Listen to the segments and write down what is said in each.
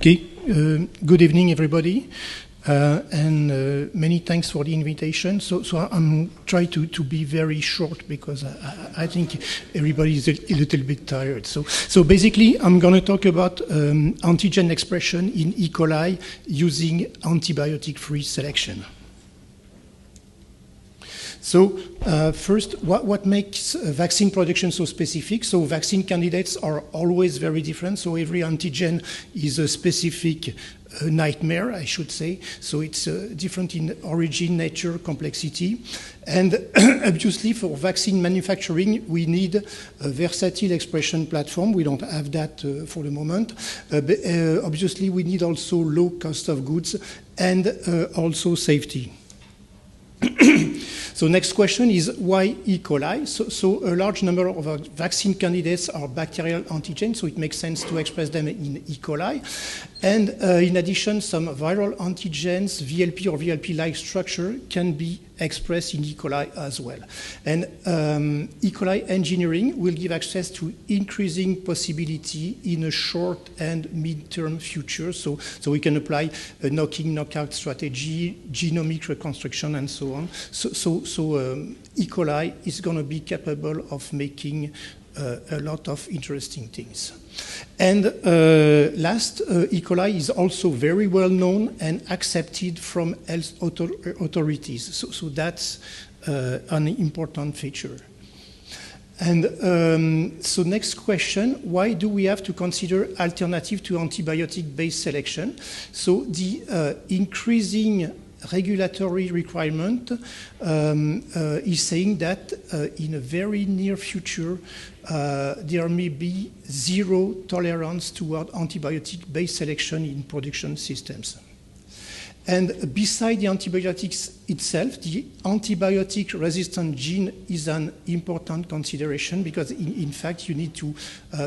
Okay, good evening, everybody, and many thanks for the invitation. So I'm trying to be very short because I think everybody is a little bit tired. So basically, I'm going to talk about antigen expression in E. coli using antibiotic-free selection. So first, what makes vaccine production so specific? So vaccine candidates are always very different. So every antigen is a specific nightmare, I should say. So it's different in origin, nature, complexity. And obviously for vaccine manufacturing, we need a versatile expression platform. We don't have that for the moment. Obviously, we need also low cost of goods and also safety. So next question is why E. coli? So a large number of our vaccine candidates are bacterial antigens, so it makes sense to express them in E. coli. And in addition, some viral antigens, VLP or VLP-like structure, can be expressed in E. coli as well. And E. coli engineering will give access to increasing possibility in a short and mid-term future. So we can apply a knocking knockout strategy, genomic reconstruction, and so on. So E. coli is going to be capable of making a lot of interesting things. And last, E. coli is also very well known and accepted from health authorities. So that's an important feature. And so next question, why do we have to consider alternative to antibiotic-based selection? So the increasing regulatory requirement is saying that in a very near future, there may be zero tolerance toward antibiotic-based selection in production systems. And beside the antibiotics itself, the antibiotic-resistant gene is an important consideration because, in fact, you need to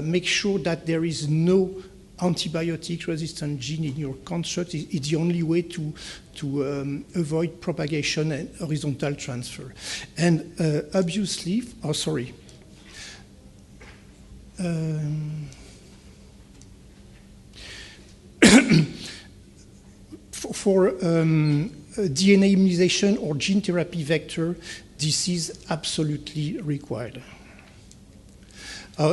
make sure that there is no antibiotic-resistant gene in your construct. It's the only way to avoid propagation and horizontal transfer. And obviously, for DNA immunization or gene therapy vector, this is absolutely required.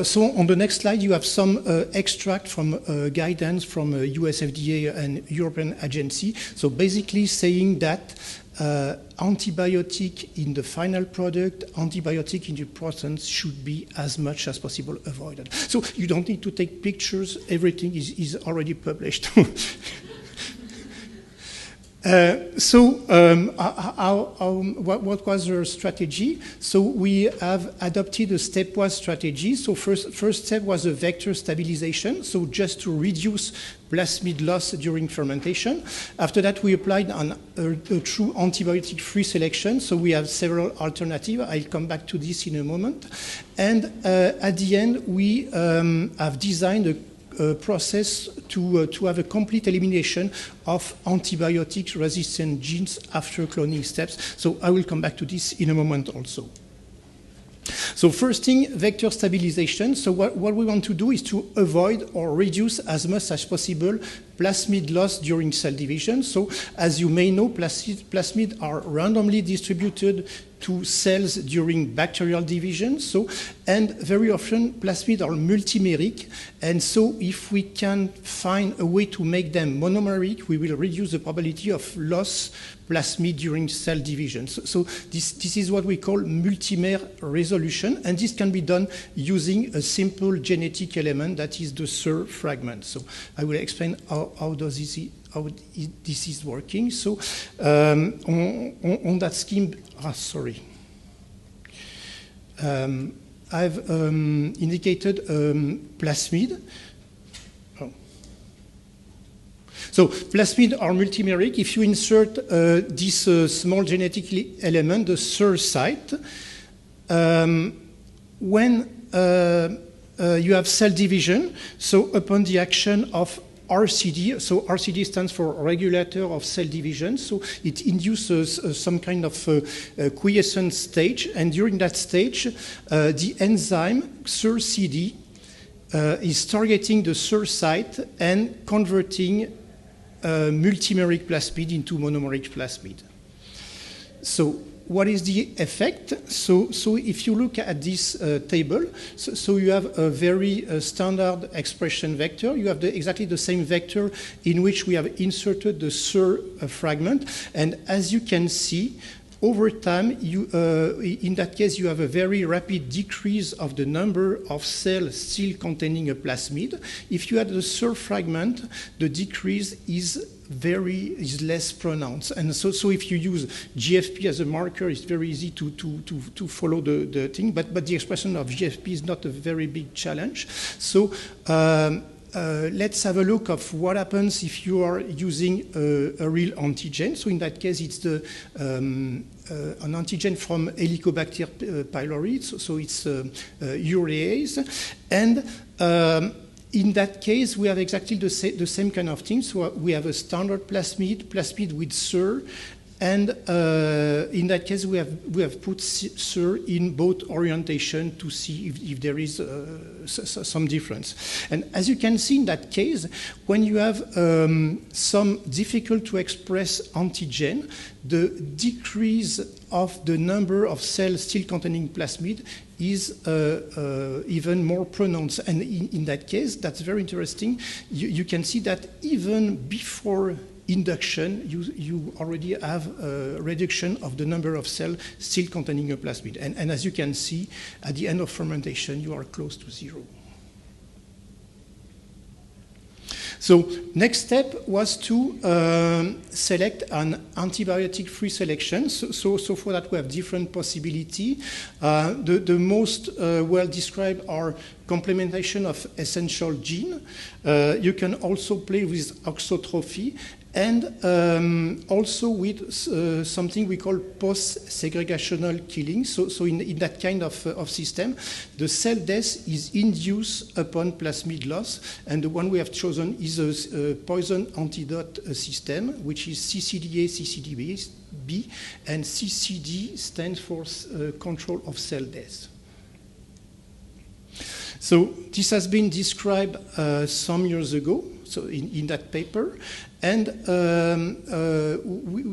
So on the next slide, you have some extract from guidance from US FDA and European agency. So basically saying that antibiotic in the final product, antibiotic in the process should be as much as possible avoided. So you don't need to take pictures. Everything is already published. What was our strategy? So we have adopted a stepwise strategy. So first step was a vector stabilization, so just to reduce plasmid loss during fermentation. After that, we applied a true antibiotic-free selection. So we have several alternatives. I'll come back to this in a moment. And at the end, we have designed a process to have a complete elimination of antibiotic-resistant genes after cloning steps. So I will come back to this in a moment also. So first thing, vector stabilization. So what we want to do is to avoid or reduce as much as possible plasmid loss during cell division. So as you may know, plasmid are randomly distributed to cells during bacterial division. And very often plasmid are multimeric. And so if we can find a way to make them monomeric, we will reduce the probability of loss plasmid during cell division. So this is what we call multimer resolution. And this can be done using a simple genetic element that is the SIR fragment. So I will explain how this is working. So on that scheme, I've indicated plasmid. So plasmid are multimeric. If you insert this small genetic element, the SIR site, when you have cell division, so upon the action of RCD, so RCD stands for regulator of cell division, so it induces some kind of quiescent stage, and during that stage, the enzyme SIRCD is targeting the SIR site and converting multimeric plasmid into monomeric plasmid. So what is the effect? So if you look at this table, so you have a very standard expression vector. You have exactly the same vector in which we have inserted the SIR fragment. And as you can see, over time, in that case, you have a very rapid decrease of the number of cells still containing a plasmid. If you add the SIR fragment, the decrease is less pronounced. And so if you use GFP as a marker, it's very easy to follow the thing. But the expression of GFP is not a very big challenge. So let's have a look of what happens if you are using a real antigen. So in that case, it's an antigen from Helicobacter pylori, so it's urease. And in that case, we have exactly the same kind of thing. So we have a standard plasmid with SIR, and in that case, we have put SIR in both orientation to see if there is some difference. And as you can see in that case, when you have some difficult to express antigen, the decrease of the number of cells still containing plasmid is even more pronounced. And in that case, that's very interesting. You can see that even before induction, you already have a reduction of the number of cells still containing a plasmid. And as you can see, at the end of fermentation, you are close to zero. So next step was to select an antibiotic-free selection. So for that, we have different possibilities. The most well-described are complementation of essential gene. You can also play with auxotrophy, and also with something we call post-segregational killing. So in that kind of system, the cell death is induced upon plasmid loss, and the one we have chosen is a poison antidote system, which is CCDA, CCDB, and CCD stands for control of cell death. So this has been described some years ago, so in that paper, and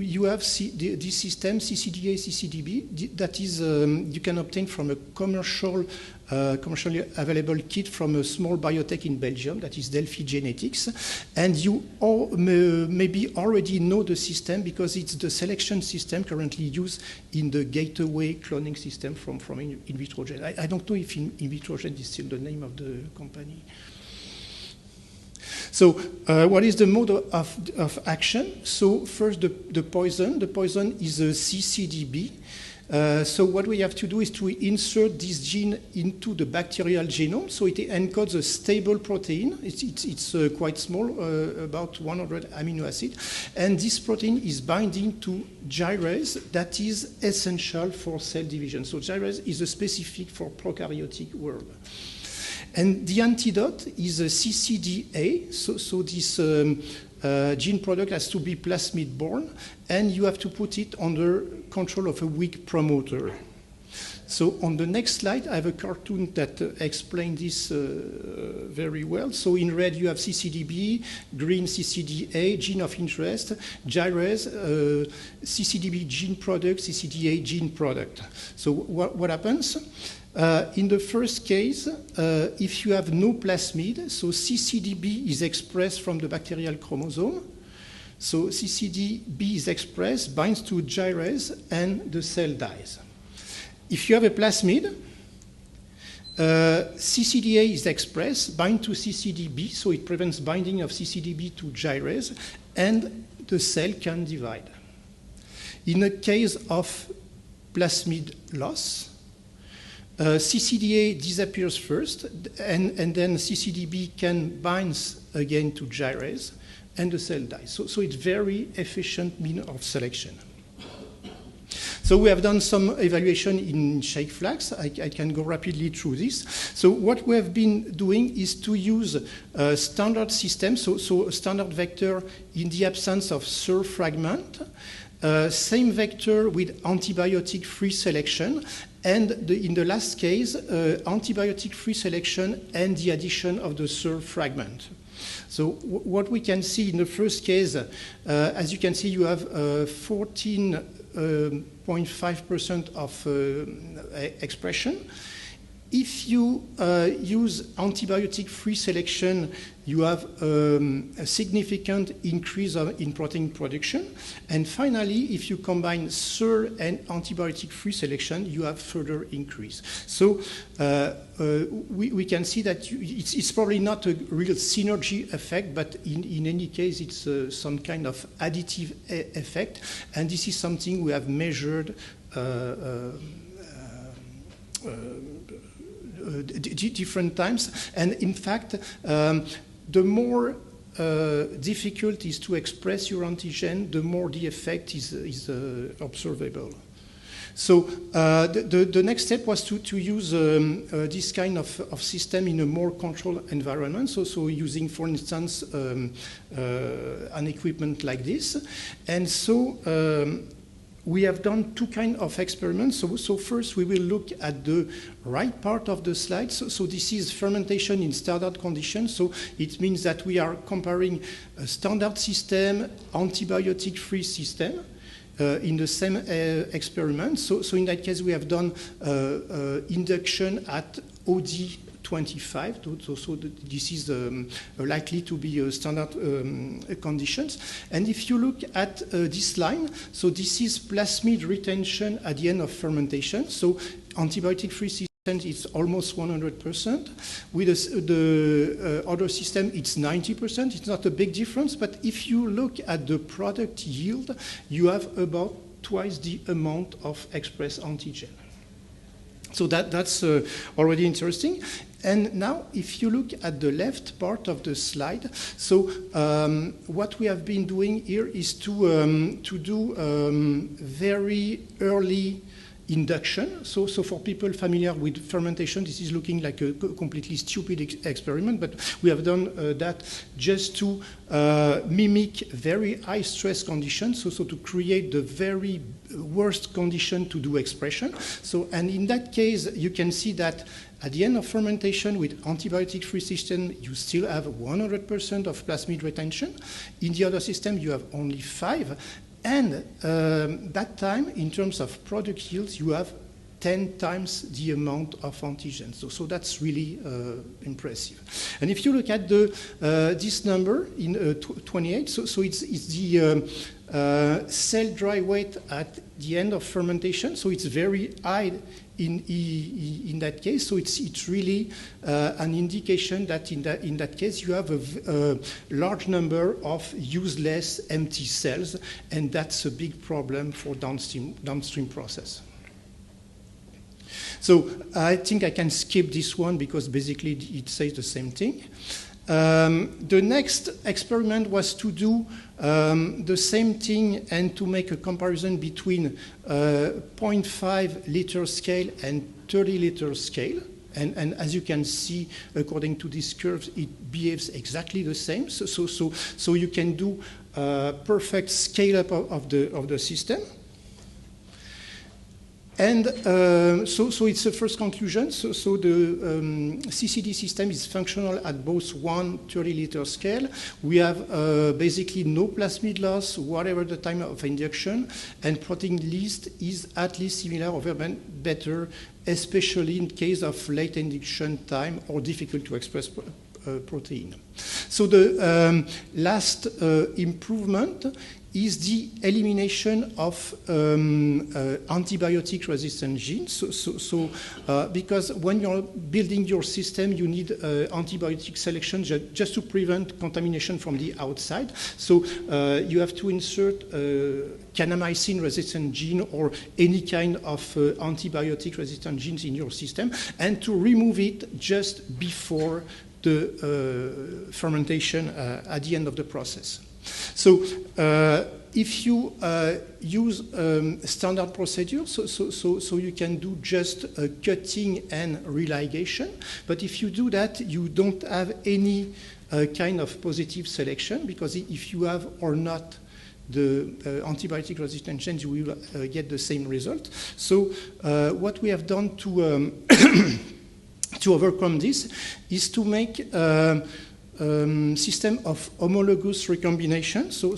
you have this system, CCDA, CCDB, that is you can obtain from a commercially available kit from a small biotech in Belgium, that is Delphi Genetics. And you all maybe already know the system because it's the selection system currently used in the Gateway cloning system from Invitrogen. I don't know if Invitrogen is still the name of the company. So what is the mode of action? So first, the poison. The poison is a CCDB. So what we have to do is to insert this gene into the bacterial genome. So it encodes a stable protein. It's quite small, about 100 amino acids. And this protein is binding to gyrase that is essential for cell division. So gyrase is a specific for prokaryotic world. And the antidote is a CCDA. So this gene product has to be plasmid borne, and you have to put it under control of a weak promoter. So on the next slide, I have a cartoon that explains this very well. So in red, you have CCDB, green CCDA, gene of interest, gyrase, CCDB gene product, CCDA gene product. So what happens? In the first case, if you have no plasmid, so CCDB is expressed from the bacterial chromosome. So CCDB is expressed, binds to gyrase, and the cell dies. If you have a plasmid, CCDA is expressed, bind to CCDB, so it prevents binding of CCDB to gyrase, and the cell can divide. In a case of plasmid loss, CCDA disappears first, and then CCDB can bind again to gyrase, and the cell dies. So it's very efficient means of selection. So we have done some evaluation in shake flags. I can go rapidly through this. So what we have been doing is to use a standard system, so a standard vector in the absence of SIR fragment, same vector with antibiotic-free selection, And in the last case, antibiotic-free selection and the addition of the third fragment. So what we can see in the first case, as you can see, you have 14.5% of expression. If you use antibiotic-free selection, you have a significant increase in protein production. And finally, if you combine SIR and antibiotic-free selection, you have further increase. So we can see that it's probably not a real synergy effect, but in any case, it's some kind of additive effect. And this is something we have measured different times, and in fact, the more difficult it is to express your antigen, the more the effect is observable. So the next step was to use this kind of system in a more controlled environment. So using, for instance, an equipment like this, and so. We have done two kinds of experiments. So first, we will look at the right part of the slide. So this is fermentation in standard conditions. So it means that we are comparing a standard system, antibiotic-free system, in the same experiment. So in that case, we have done induction at OD 25, so this is likely to be standard conditions. And if you look at this line, so this is plasmid retention at the end of fermentation. So antibiotic-free system is almost 100%. With the other system, it's 90%. It's not a big difference, but if you look at the product yield, you have about twice the amount of expressed antigen. So that's already interesting. And now, if you look at the left part of the slide, so what we have been doing here is to do very early induction. So for people familiar with fermentation, this is looking like a completely stupid experiment, but we have done that just to mimic very high stress conditions, so to create the very worst condition to do expression. So, and in that case, you can see that at the end of fermentation with antibiotic-free system, you still have 100% of plasmid retention. In the other system, you have only 5%. And that time, in terms of product yields, you have 10 times the amount of antigen. So that's really impressive. And if you look at this number in 28, so it's the cell dry weight at the end of fermentation. So it's very high in that case. So it's really an indication that in that case you have a large number of useless empty cells, and that's a big problem for downstream process. So I think I can skip this one because basically it says the same thing. The next experiment was to do the same thing and to make a comparison between 0.5 liter scale and 30 liter scale. And as you can see, according to these curves, it behaves exactly the same. So you can do perfect scale up of the system. And so it's the first conclusion. So the CCD system is functional at both 130 liter scale. We have basically no plasmid loss, whatever the time of induction, and protein list is at least similar or better, especially in case of late induction time or difficult to express protein. So the last improvement is the elimination of antibiotic-resistant genes. So because when you're building your system, you need antibiotic selection just to prevent contamination from the outside. So you have to insert kanamycin-resistant gene or any kind of antibiotic-resistant genes in your system, and to remove it just before the fermentation at the end of the process. So if you use standard procedure, so you can do just cutting and religation, but if you do that, you don't have any kind of positive selection, because if you have or not the antibiotic-resistant genes, you will get the same result. So what we have done to to overcome this is to make system of homologous recombination. So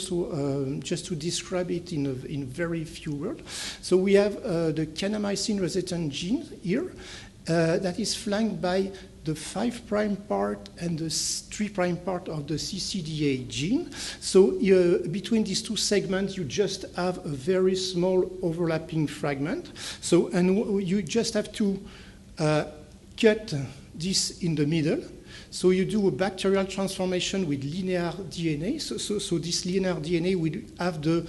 just to describe it in very few words. So we have the kanamycin-resistant gene here that is flanked by the 5' part and the 3' part of the CCDA gene. So between these two segments, you just have a very small overlapping fragment. So, and you just have to cut this in the middle. So you do a bacterial transformation with linear DNA. So this linear DNA will have the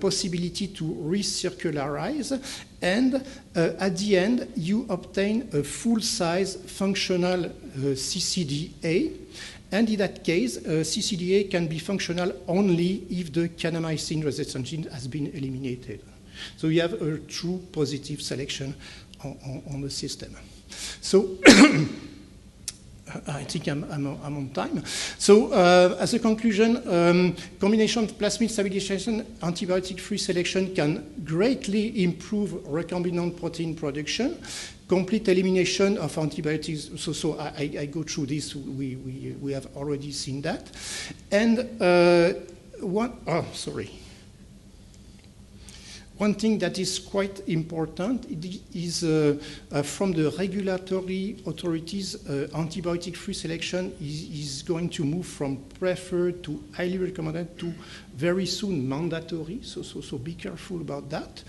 possibility to recircularize. And at the end, you obtain a full-size functional CCDA. And in that case, CCDA can be functional only if the kanamycin-resistant gene has been eliminated. So you have a true positive selection on the system. So I think I'm on time. So as a conclusion, combination of plasmid stabilization, antibiotic-free selection can greatly improve recombinant protein production, complete elimination of antibiotics. So I go through this. We have already seen that. And one thing that is quite important is from the regulatory authorities, antibiotic-free selection is going to move from preferred to highly recommended to very soon mandatory. So be careful about that.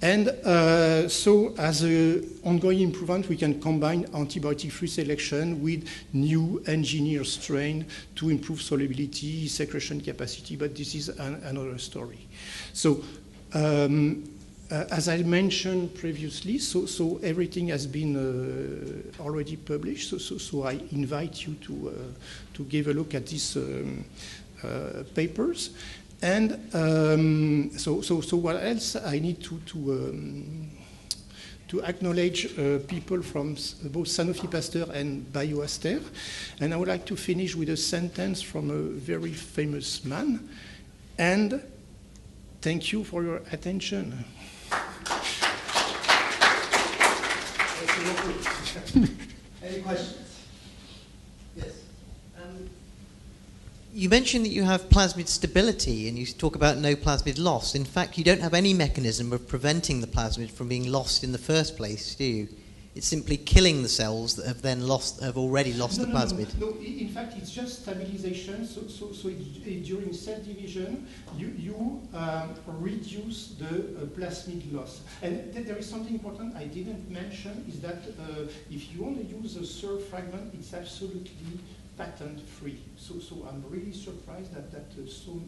And so as an ongoing improvement, we can combine antibiotic-free selection with new engineered strain to improve solubility, secretion capacity, but this is another story. So as I mentioned previously, so everything has been already published. So I invite you to give a look at these papers. And so what else? I need to acknowledge people from both Sanofi Pasteur and BioAster. And I would like to finish with a sentence from a very famous man. And thank you for your attention. Any questions? Yes. You mentioned that you have plasmid stability and you talk about no plasmid loss. In fact, you don't have any mechanism of preventing the plasmid from being lost in the first place, do you? It's simply killing the cells that have then have already lost the plasmid. No, in fact, it's just stabilization. So during cell division, you reduce the plasmid loss. And there is something important I didn't mention, is that if you only use a third fragment, it's absolutely patent-free. So I'm really surprised that so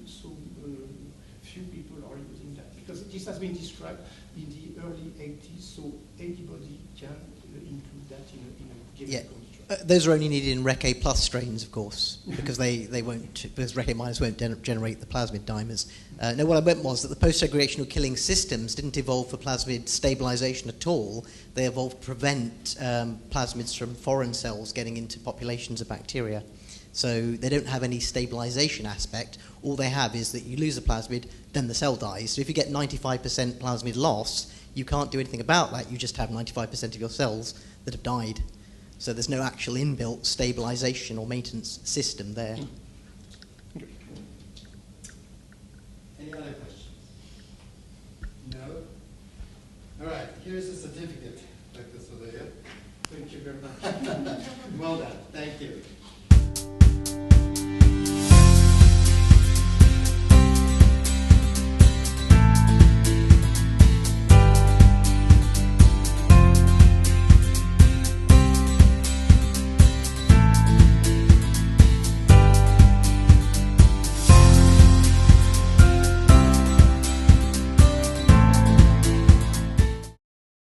few people are using that, because this has been described in the early 80s, so anybody can include that in a given construct. Those are only needed in Rec A plus strains, of course, because they won't, because Rec A minus won't generate the plasmid dimers. No, what I meant was that the post-segregational killing systems didn't evolve for plasmid stabilization at all. They evolved to prevent plasmids from foreign cells getting into populations of bacteria. So they don't have any stabilization aspect. All they have is that you lose a plasmid, then the cell dies. So if you get 95% plasmid loss, you can't do anything about that. You just have 95% of your cells that have died. So there's no actual inbuilt stabilization or maintenance system there. Any other questions? No? All right, here's a certificate, Dr. Sodeya. Thank you very much. Well done, thank you.